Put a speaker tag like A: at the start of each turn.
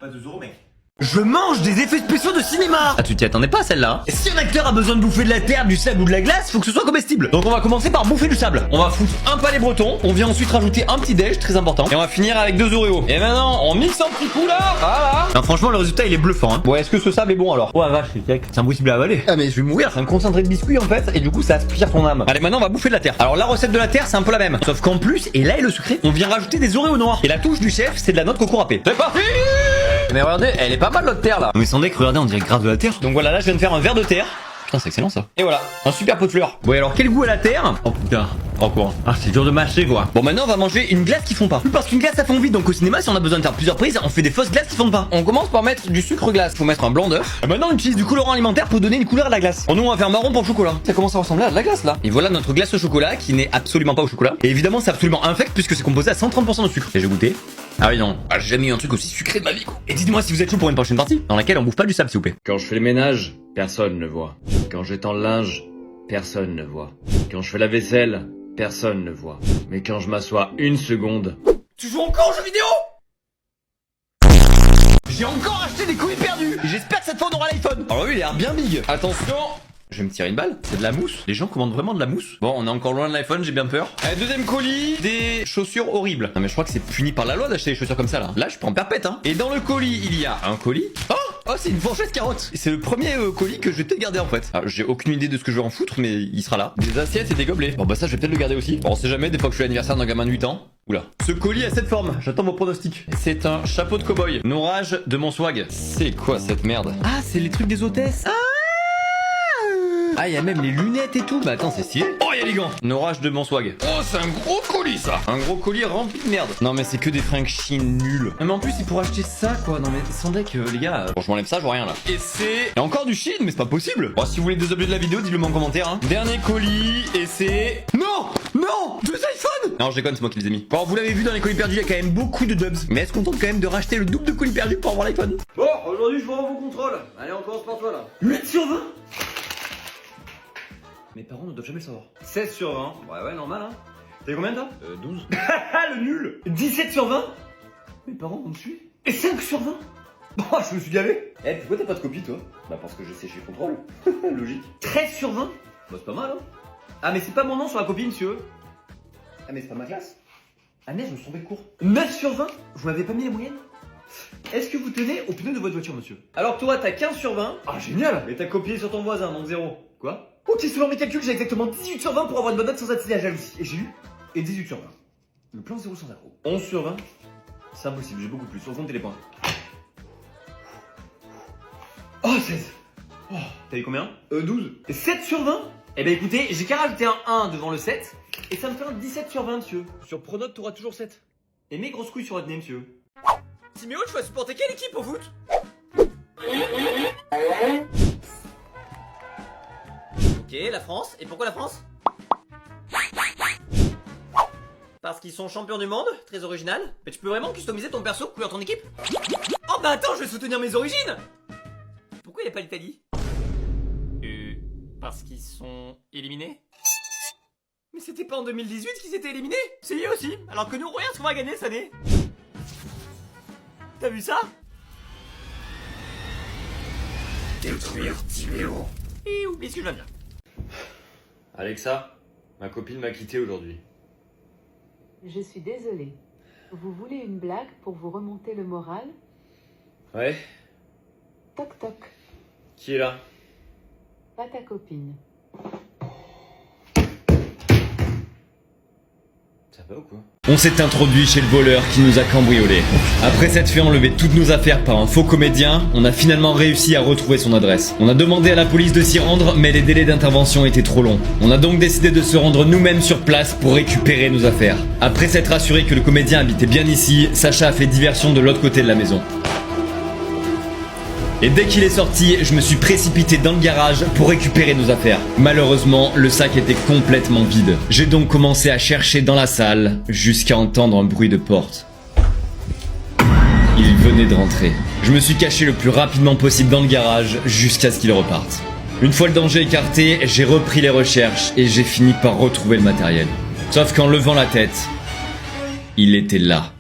A: Pas 2 euros, mec.
B: Je mange des effets spéciaux de cinéma. Ah, tu t'y attendais pas celle-là? Et si un acteur a besoin de bouffer de la terre, du sable ou de la glace, faut que ce soit comestible. Donc on va commencer par bouffer du sable. On va foutre un palais breton, on vient ensuite rajouter un petit déj, très important. Et on va finir avec 2 Oreos. Et maintenant, on mixe un petit coup là. Voilà. Non, franchement, le résultat il est bluffant, hein. Bon, est-ce que ce sable est bon alors? Ouais, vache, c'est impossible à avaler. Ah, mais je vais mourir, c'est un concentré de biscuit en fait, et du coup ça aspire ton âme. Allez, maintenant on va bouffer de la terre. Alors la recette de la terre, c'est un peu la même. Sauf qu'en plus, et là est le secret, on vient rajouter des Oreos noirs. Et la touche du chef, c'est de la noix de coco râpée. C'est parti! Mais regardez, elle est pas mal notre terre là. Mais sans deck, regardez, on dirait grave de la terre. Donc voilà, là je viens de faire un verre de terre. Putain, c'est excellent ça. Et voilà, un super pot de fleurs. Bon, alors quel goût à la terre? Oh putain, oh quoi. Ah, c'est dur de mâcher quoi. Bon, maintenant on va manger une glace qui fond pas. Parce qu'une glace ça fond vite, donc au cinéma, si on a besoin de faire plusieurs prises, on fait des fausses glaces qui fondent pas. On commence par mettre du sucre glace. Faut mettre un blanc d'œuf. Et maintenant on utilise du colorant alimentaire pour donner une couleur à la glace. Bon, nous on va faire marron pour le chocolat. Ça commence à ressembler à de la glace là. Et voilà notre glace au chocolat qui n'est absolument pas au chocolat. Et évidemment, c'est absolument infect puisque c'est composé à 130% de sucre. Et j'ai goûté. Ah oui non, j'ai jamais eu un truc aussi sucré de ma vie quoi. Et dites-moi si vous êtes chaud pour une prochaine partie dans laquelle on bouffe pas du sable s'il vous plaît.
C: Quand je fais le ménage, personne ne voit. Quand j'étends le linge, personne ne voit. Quand je fais la vaisselle, personne ne voit. Mais quand je m'assois une seconde...
B: Tu joues encore aux jeux vidéo? J'ai encore acheté des colis perdus. Et j'espère que cette fois on aura l'iPhone. Alors lui il a l'air bien big. Attention. Je vais me tirer une balle. C'est de la mousse. Les gens commandent vraiment de la mousse. Bon, on est encore loin de l'iPhone, j'ai bien peur. Allez, deuxième colis, des chaussures horribles. Non mais je crois que c'est puni par la loi d'acheter des chaussures comme ça là. Là, je prends perpète hein. Et dans le colis, il y a un colis. Oh, c'est une fourchette carotte. C'est le premier colis que je vais peut-être garder en fait. Alors, j'ai aucune idée de ce que je vais en foutre, mais il sera là. Des assiettes et des gobelets. Bon bah ça, je vais peut-être le garder aussi. Bon, on sait jamais, des fois que je suis l'anniversaire d'un gamin de 8 ans. Oula. Ce colis a cette forme. J'attends vos pronostics. C'est un chapeau de cow-boy. Norage de mon swag. C'est quoi cette merde? Ah, c'est les trucs des hôtesses. Ah, il y a même les lunettes et tout. Bah attends, c'est stylé. Oh, il y a les gants. Norage de mon swag. Oh, c'est un gros colis ça. Un gros colis rempli de merde. Non mais c'est que des fringues chines nulles. Non mais en plus, il pourrait acheter ça quoi. Non mais sans deck, les gars. Bon, je m'enlève ça, je vois rien là. Et c'est... Il y a encore du Chine, mais c'est pas possible. Bon, si vous voulez des objets de la vidéo, dites-le moi en commentaire hein. Dernier colis, et c'est... Non. Non. 2 iPhones. Non, je déconne, c'est moi qui les ai mis. Bon, vous l'avez vu dans les colis perdus, il y a quand même beaucoup de dubs. Mais est-ce qu'on tente quand même de racheter le double de colis perdus pour avoir l'iPhone?
A: Bon, aujourd'hui je vous rends vos contrôles. Allez, on commence par toi là.
B: 8 sur 20. Mes parents ne doivent jamais le savoir.
A: 16 sur 20. Ouais, normal hein. T'as eu combien toi
B: 12.
A: Le nul. 17 sur 20. Mes parents m'ont suivi. Et 5 sur 20. Bon, je me suis gavé. Eh, pourquoi t'as pas de copie toi? Bah parce que je sais chez contrôle. Logique. 13 sur 20. Bah c'est pas mal hein. Ah mais c'est pas mon nom sur la copie monsieur. Ah mais c'est pas ma classe. Ah merde, je me suis trompé de cours. 9 sur 20. Vous m'avez pas mis les moyennes? Est-ce que vous tenez au pneu de votre voiture monsieur? Alors toi t'as 15 sur 20. Ah génial. Et t'as copié sur ton voisin, donc 0. Quoi? Ok, selon mes calculs, j'ai exactement 18 sur 20 pour avoir une bonne note sans attiser la jalousie. Et j'ai eu. Et 18 sur 20. Le plan 0 sans accro. 11 sur 20. C'est impossible, j'ai beaucoup plus. On compte les points. Oh, 16. Oh, t'as eu combien 12. Et 7 sur 20. Eh ben écoutez, j'ai qu'à rajouter un 1 devant le 7. Et ça me fait un 17 sur 20, monsieur. Sur Pronote, t'auras toujours 7. Et mes grosses couilles sur votre nez, monsieur. Timéo, tu vas supporter quelle équipe au foot? Ok, la France. Et pourquoi la France? Parce qu'ils sont champions du monde, très original. Mais tu peux vraiment customiser ton perso couleur ton équipe? Oh bah attends, je vais soutenir mes origines. Pourquoi il n'y a pas l'Italie? Parce qu'ils sont éliminés? Mais c'était pas en 2018 qu'ils étaient éliminés? C'est lié aussi. Alors que nous, regarde ce qu'on va gagner cette année. T'as vu ça?
C: Détruire Timéo.
A: Et oublie ce que je viens de dire.
C: Alexa, ma copine m'a quitté aujourd'hui.
D: Je suis désolée. Vous voulez une blague pour vous remonter le moral?
C: Ouais,
D: Toc toc.
C: qui est là?
D: Pas ta copine.
C: Ça va ou quoi?
B: On s'est introduit chez le voleur qui nous a cambriolé. Après s'être fait enlever toutes nos affaires par un faux comédien, on a finalement réussi à retrouver son adresse. On a demandé à la police de s'y rendre, mais les délais d'intervention étaient trop longs. On a donc décidé de se rendre nous-mêmes sur place pour récupérer nos affaires. Après s'être assuré que le comédien habitait bien ici, Sacha a fait diversion de l'autre côté de la maison. Et dès qu'il est sorti, je me suis précipité dans le garage pour récupérer nos affaires. Malheureusement, le sac était complètement vide. J'ai donc commencé à chercher dans la salle, jusqu'à entendre un bruit de porte. Il venait de rentrer. Je me suis caché le plus rapidement possible dans le garage, jusqu'à ce qu'il reparte. Une fois le danger écarté, j'ai repris les recherches et j'ai fini par retrouver le matériel. Sauf qu'en levant la tête, il était là.